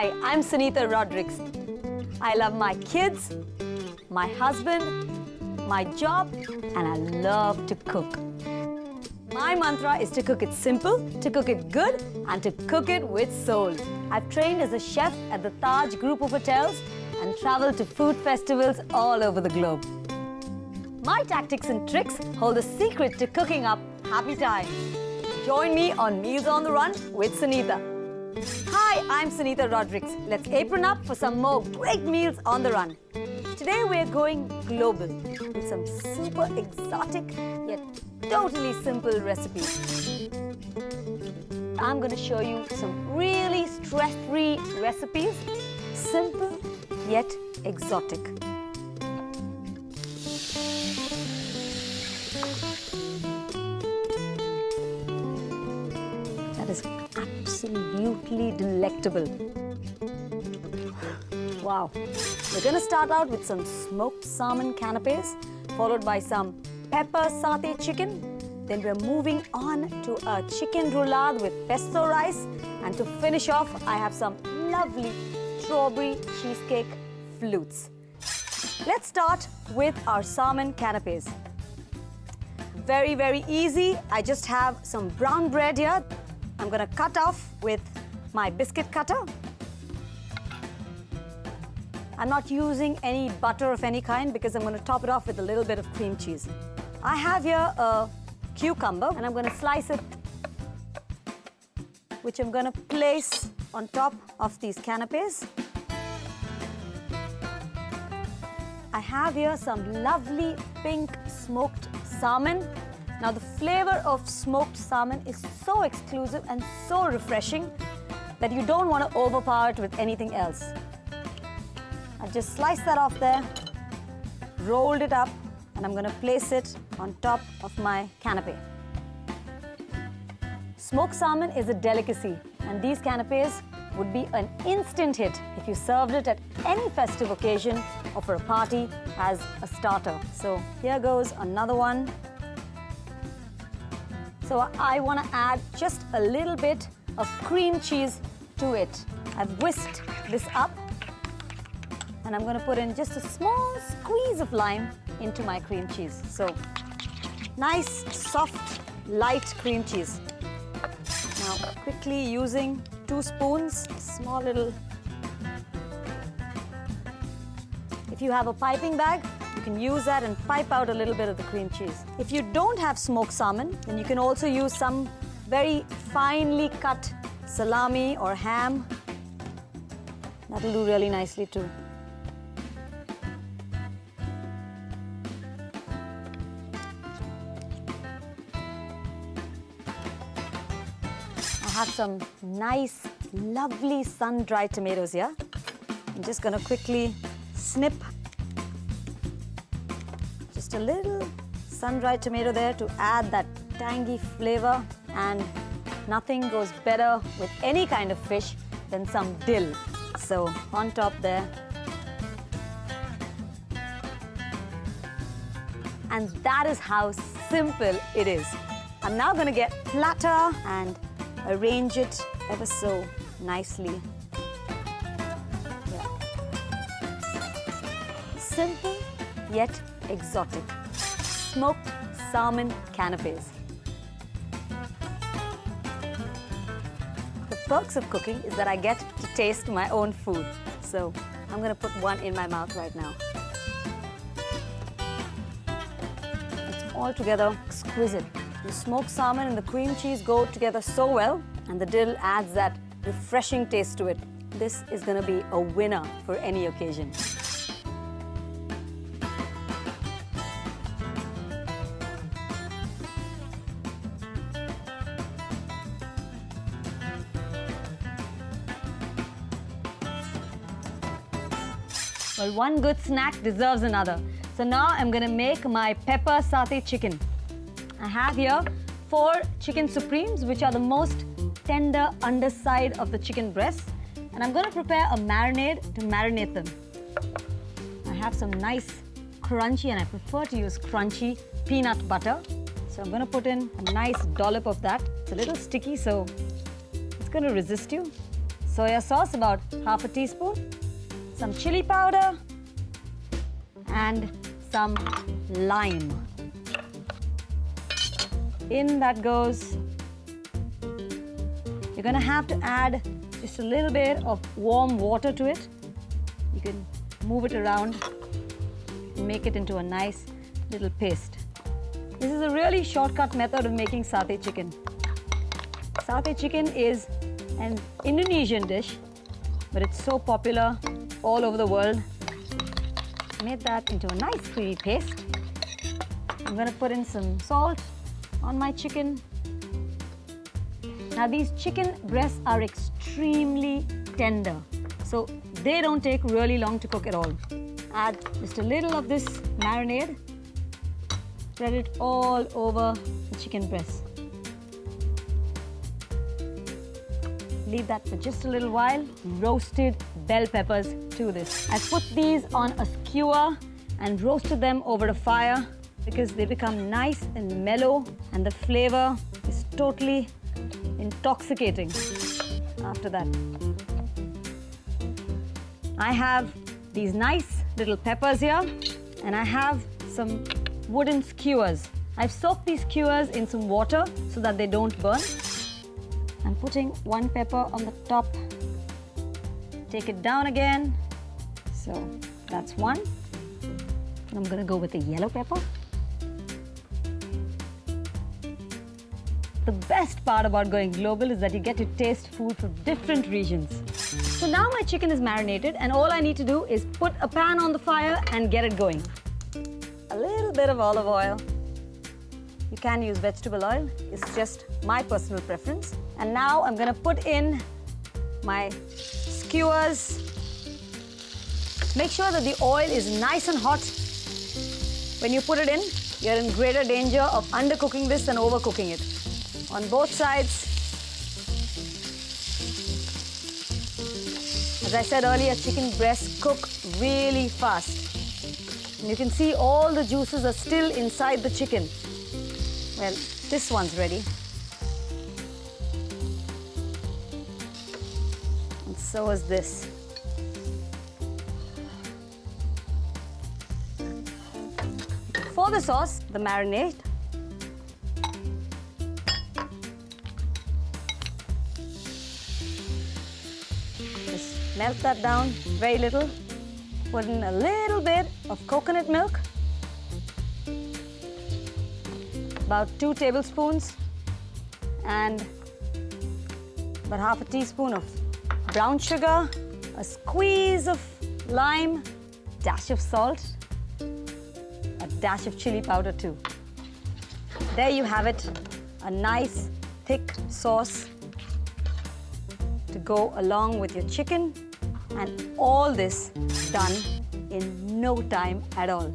Hi, I'm Sunita Rodriguez. I love my kids, my husband, my job, and I love to cook. My mantra is to cook it simple, to cook it good, and to cook it with soul. I've trained as a chef at the Taj Group of Hotels and traveled to food festivals all over the globe. My tactics and tricks hold the secret to cooking up happy times. Join me on Meals on the Run with Sunita. Hi, I'm Sunita Rodriguez. Let's apron up for some more great meals on the run. Today we're going global with some super exotic yet totally simple recipes. I'm going to show you some really stress-free recipes, simple yet exotic. That is absolutely delectable. Wow. We're going to start out with some smoked salmon canapes, followed by some pepper satay chicken. Then we're moving on to a chicken roulade with pesto rice. And to finish off, I have some lovely strawberry cheesecake flutes. Let's start with our salmon canapes. Very, very easy. I just have some brown bread here. I'm going to cut off with my biscuit cutter. I'm not using any butter of any kind because I'm going to top it off with a little bit of cream cheese. I have here a cucumber and I'm going to slice it, which I'm going to place on top of these canapes. I have here some lovely pink smoked salmon. Now the flavor of smoked salmon is so exclusive and so refreshing that you don't want to overpower it with anything else. I've just sliced that off there, rolled it up, and I'm going to place it on top of my canapé. Smoked salmon is a delicacy, and these canapes would be an instant hit if you served it at any festive occasion or for a party as a starter. So here goes another one. So I want to add just a little bit of cream cheese to it. I've whisked this up and I'm going to put in just a small squeeze of lime into my cream cheese. So nice, soft, light cream cheese. Now quickly using 2 spoons, small little. If you have a piping bag, you can use that and pipe out a little bit of the cream cheese. If you don't have smoked salmon, then you can also use some very finely cut salami or ham. That'll do really nicely too. I have some nice, lovely sun-dried tomatoes here. I'm just going to quickly snip just a little sun-dried tomato there to add that tangy flavor, and nothing goes better with any kind of fish than some dill. So on top there. And that is how simple it is. I'm now going to get platter and arrange it ever so nicely. Yeah. Simple yet exotic. Smoked salmon canapes. The perks of cooking is that I get to taste my own food. So I'm going to put one in my mouth right now. It's altogether exquisite. The smoked salmon and the cream cheese go together so well, and the dill adds that refreshing taste to it. This is going to be a winner for any occasion. Well, one good snack deserves another. So now I'm going to make my pepper satay chicken. I have here 4 chicken supremes, which are the most tender underside of the chicken breast. And I'm going to prepare a marinade to marinate them. I have some nice crunchy, and I prefer to use crunchy peanut butter. So I'm going to put in a nice dollop of that. It's a little sticky, so it's going to resist you. soya sauce, about half a teaspoon, some chili powder, and some lime. In that goes. You're going to have to add just a little bit of warm water to it. You can move it around and make it into a nice little paste. This is a really shortcut method of making satay chicken. Satay chicken is an Indonesian dish, but it's so popular all over the world. Made that into a nice creamy paste. I'm going to put in some salt on my chicken. Now these chicken breasts are extremely tender, so they don't take really long to cook at all. Add just a little of this marinade. Spread it all over the chicken breast. Leave that for just a little while. Roasted bell peppers to this. I put these on a skewer and roasted them over a fire because they become nice and mellow, and the flavor is totally intoxicating after that. I have these nice little peppers here, and I have some wooden skewers. I've soaked these skewers in some water so that they don't burn. I'm putting one pepper on the top. Take it down again. So that's one. And I'm gonna go with the yellow pepper. The best part about going global is that you get to taste food from different regions. So now my chicken is marinated, and all I need to do is put a pan on the fire and get it going. A little bit of olive oil. You can use vegetable oil. It's just my personal preference. And now I'm going to put in my skewers. Make sure that the oil is nice and hot. When you put it in, you're in greater danger of undercooking this than overcooking it. On both sides. As I said earlier, chicken breasts cook really fast. And you can see all the juices are still inside the chicken. Well, this one's ready. And so is this. For the sauce, the marinade. Just melt that down very little. Put in a little bit of coconut milk. About 2 tablespoons. And about half a teaspoon of brown sugar. A squeeze of lime. Dash of salt. A dash of chili powder too. There you have it, a nice thick sauce to go along with your chicken, and all this done in no time at all.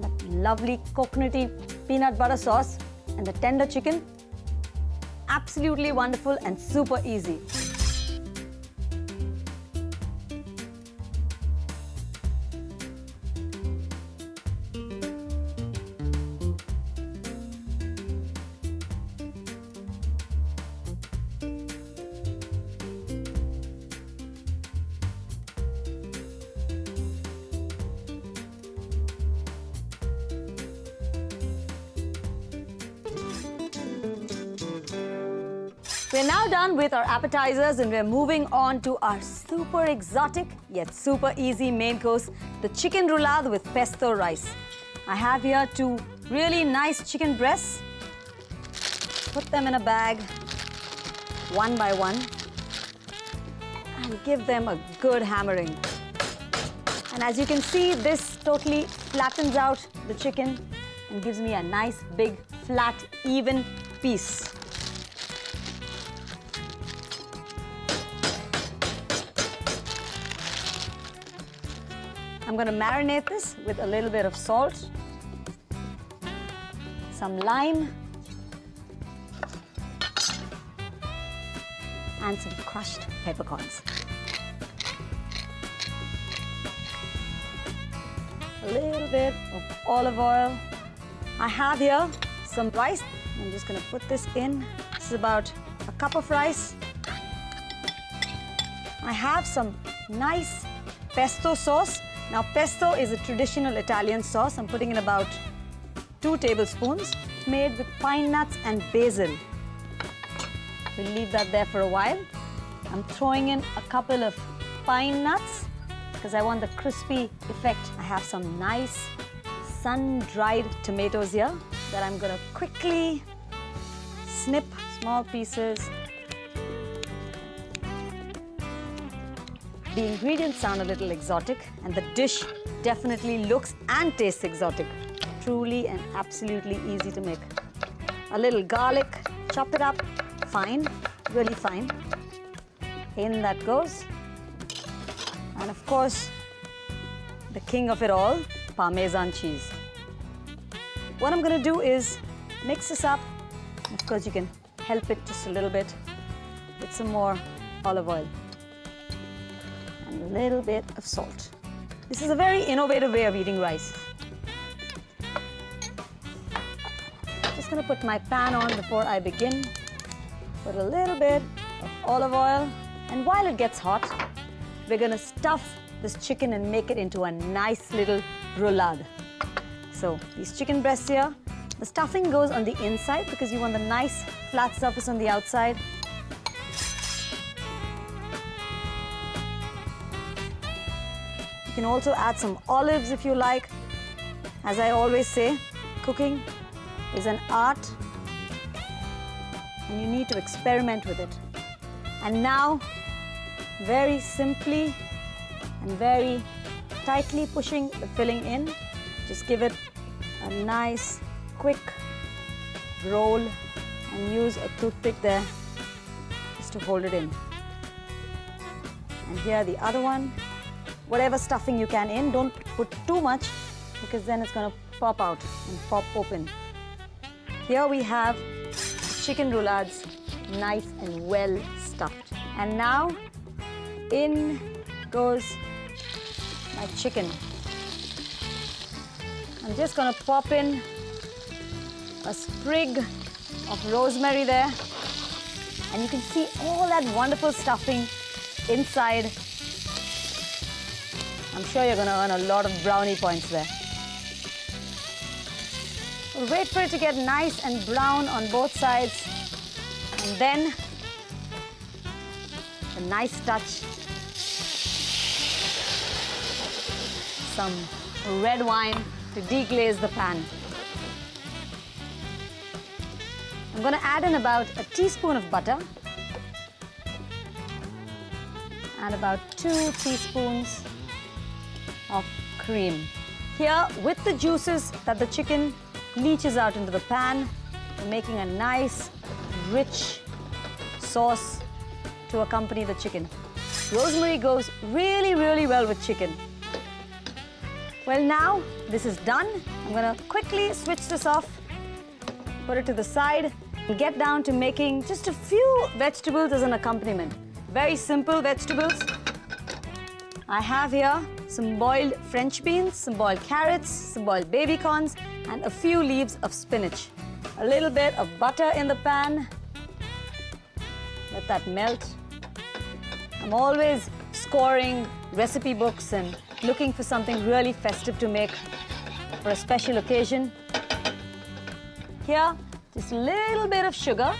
That lovely coconutty peanut butter sauce and the tender chicken. Absolutely wonderful and super easy. We're now done with our appetizers, and we're moving on to our super exotic yet super easy main course, the chicken roulade with pesto rice. I have here 2 really nice chicken breasts. Put them in a bag, one by one, and give them a good hammering. And as you can see, this totally flattens out the chicken and gives me a nice, big, flat, even piece. I'm going to marinate this with a little bit of salt, some lime, and some crushed peppercorns. A a little bit of olive oil. I have here some rice. I'm just going to put this in. This is about a cup of rice. I have some nice pesto sauce. Now, pesto is a traditional Italian sauce. I'm putting in about 2 tablespoons, made with pine nuts and basil. We'll leave that there for a while. I'm throwing in a couple of pine nuts because I want the crispy effect. I have some nice sun-dried tomatoes here that I'm going to quickly snip small pieces. The ingredients sound a little exotic, and the dish definitely looks and tastes exotic. Truly and absolutely easy to make. A little garlic, chop it up, fine, really fine. In that goes. And of course, the king of it all, Parmesan cheese. What I'm going to do is mix this up. Of course, you can help it just a little bit with some more olive oil and a little bit of salt. This is a very innovative way of eating rice. Just going to put my pan on before I begin. Put a little bit of olive oil, and while it gets hot, we're going to stuff this chicken and make it into a nice little roulade. So these chicken breasts here, the stuffing goes on the inside because you want the nice flat surface on the outside. You can also add some olives if you like. As I always say, cooking is an art and you need to experiment with it. And now, very simply and very tightly pushing the filling in, just give it a nice quick roll and use a toothpick there just to hold it in. And here the other one. Whatever stuffing you can in, don't put too much because then it's going to pop out and pop open. Here we have chicken roulades, nice and well stuffed. And now in goes my chicken. I'm just going to pop in a sprig of rosemary there, and you can see all that wonderful stuffing inside. I'm sure you're going to earn a lot of brownie points there. We'll wait for it to get nice and brown on both sides, and then a nice touch, some red wine to deglaze the pan. I'm going to add in about a teaspoon of butter and about 2 teaspoons of cream. Here, with the juices that the chicken leaches out into the pan, we're making a nice, rich sauce to accompany the chicken. Rosemary goes really, really well with chicken. Well, now this is done. I'm going to quickly switch this off, put it to the side, and get down to making just a few vegetables as an accompaniment. Very simple vegetables. I have here some boiled French beans, some boiled carrots, some boiled baby corns, and a few leaves of spinach. A little bit of butter in the pan. Let that melt. I'm always scoring recipe books and looking for something really festive to make for a special occasion. Here, just a little bit of sugar.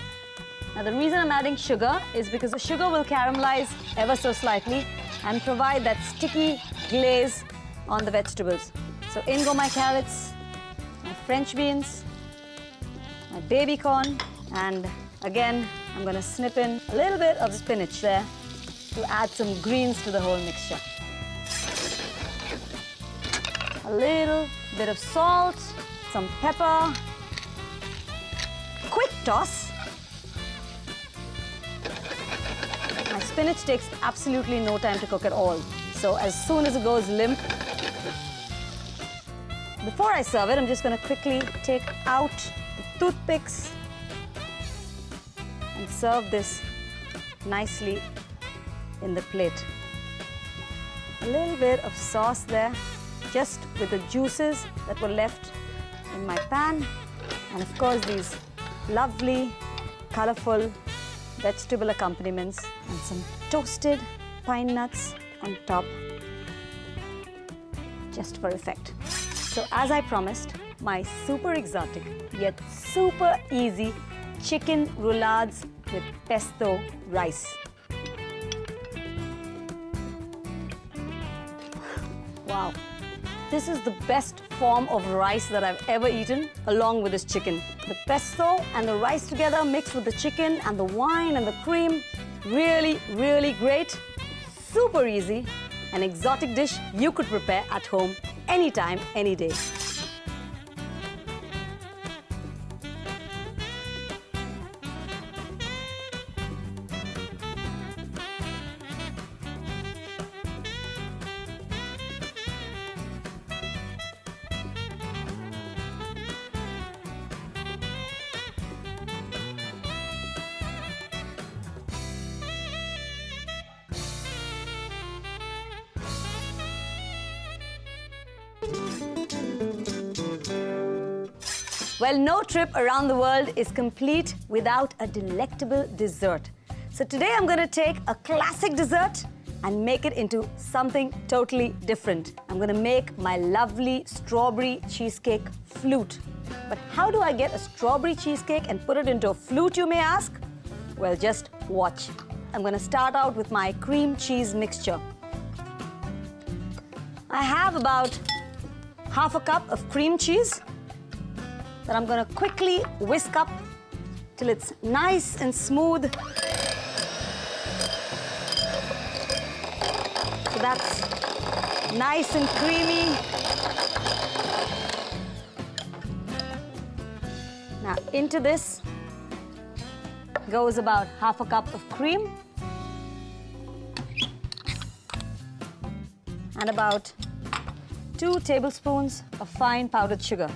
Now the reason I'm adding sugar is because the sugar will caramelize ever so slightly and provide that sticky glaze on the vegetables. So in go my carrots, my French beans, my baby corn, and again, I'm going to snip in a little bit of spinach there to add some greens to the whole mixture. A little bit of salt, some pepper, quick toss. My spinach takes absolutely no time to cook at all. So as soon as it goes limp, before I serve it, I'm just going to quickly take out the toothpicks and serve this nicely in the plate. A little bit of sauce there just with the juices that were left in my pan. And of course, these lovely, colorful vegetable accompaniments and some toasted pine nuts on top, just for effect. So as I promised, my super exotic yet super easy chicken roulades with pesto rice. Wow, this is the best form of rice that I've ever eaten, along with this chicken. The pesto and the rice together mixed with the chicken and the wine and the cream, really, really great. Super easy, an exotic dish you could prepare at home anytime, any day. Well, no trip around the world is complete without a delectable dessert. So today I'm going to take a classic dessert and make it into something totally different. I'm going to make my lovely strawberry cheesecake flute. But how do I get a strawberry cheesecake and put it into a flute, you may ask? Well, just watch. I'm going to start out with my cream cheese mixture. I have about half a cup of cream cheese that I'm going to quickly whisk up till it's nice and smooth. So that's nice and creamy. Now into this goes about half a cup of cream and about 2 tablespoons of fine powdered sugar.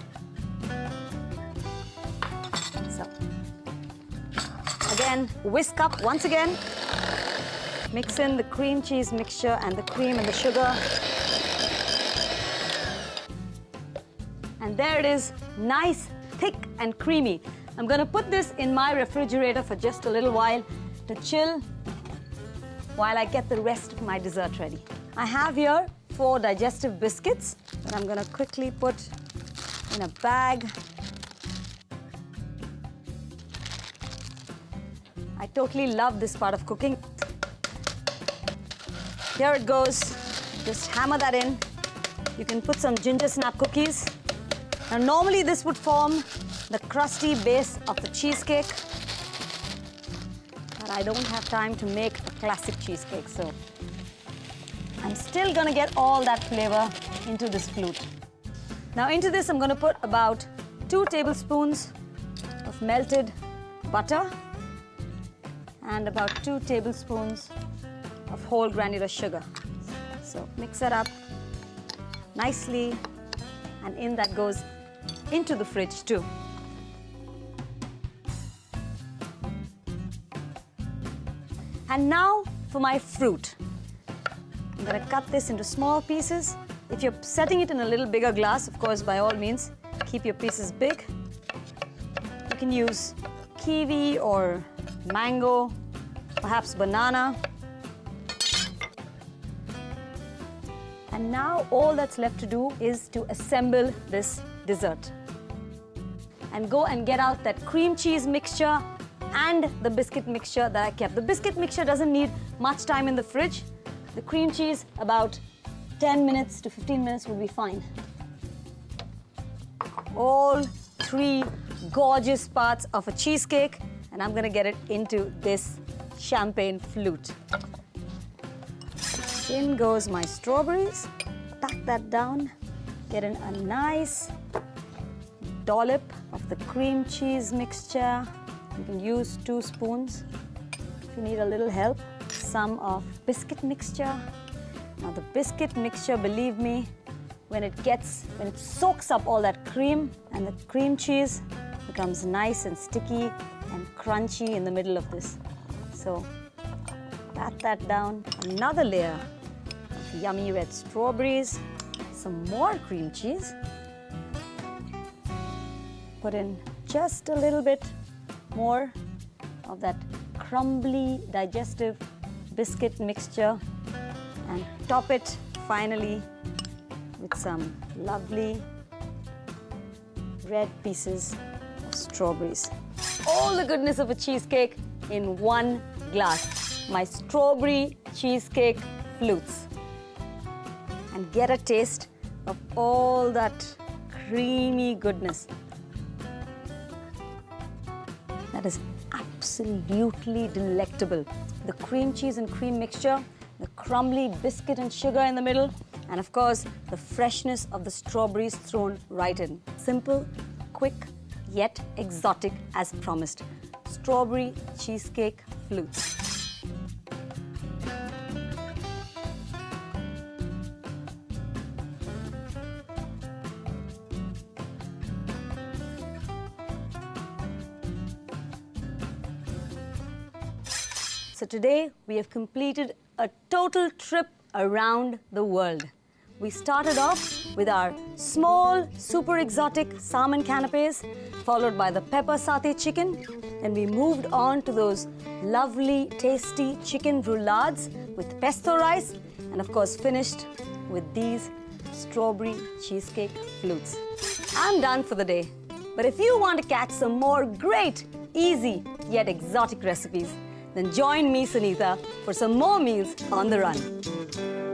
Again, whisk up once again. Mix in the cream cheese mixture and the cream and the sugar. And there it is, nice, thick and creamy. I'm going to put this in my refrigerator for just a little while to chill while I get the rest of my dessert ready. I have here 4 digestive biscuits that I'm going to quickly put in a bag. I totally love this part of cooking. Here it goes. Just hammer that in. You can put some ginger snap cookies. Now, normally this would form the crusty base of the cheesecake, but I don't have time to make a classic cheesecake, so I'm still gonna get all that flavor into this flute. Now into this, I'm gonna put about 2 tablespoons of melted butter and about 2 tablespoons of whole granular sugar. So mix that up nicely, and in that goes into the fridge too. And now for my fruit. I'm going to cut this into small pieces. If you're setting it in a little bigger glass, of course, by all means, keep your pieces big. You can use kiwi or mango, perhaps banana. And now all that's left to do is to assemble this dessert. And go and get out that cream cheese mixture and the biscuit mixture that I kept. The biscuit mixture doesn't need much time in the fridge. The cream cheese, about 10 minutes to 15 minutes will be fine. All 3 gorgeous parts of a cheesecake, and I'm gonna get it into this champagne flute. In goes my strawberries. Tuck that down. Get in a nice dollop of the cream cheese mixture. You can use 2 spoons if you need a little help. Some of biscuit mixture. Now the biscuit mixture, believe me, when it soaks up all that cream, and the cream cheese becomes nice and sticky and crunchy in the middle of this. So pat that down. Another layer of yummy red strawberries. some more cream cheese. Put in just a little bit more of that crumbly, digestive biscuit mixture and top it finally with some lovely red pieces of strawberries. All the goodness of a cheesecake in one glass. My strawberry cheesecake flutes. And get a taste of all that creamy goodness. That is absolutely delectable. The cream cheese and cream mixture, the crumbly biscuit and sugar in the middle, and of course, the freshness of the strawberries thrown right in. Simple, quick, yet exotic as promised. Strawberry cheesecake flutes. So today we have completed a total trip around the world. We started off with our small, super exotic salmon canapes, followed by the pepper satay chicken. Then we moved on to those lovely, tasty chicken roulades with pesto rice, and of course finished with these strawberry cheesecake flutes. I'm done for the day. But if you want to catch some more great, easy, yet exotic recipes, then join me, Sunita, for some more meals on the run.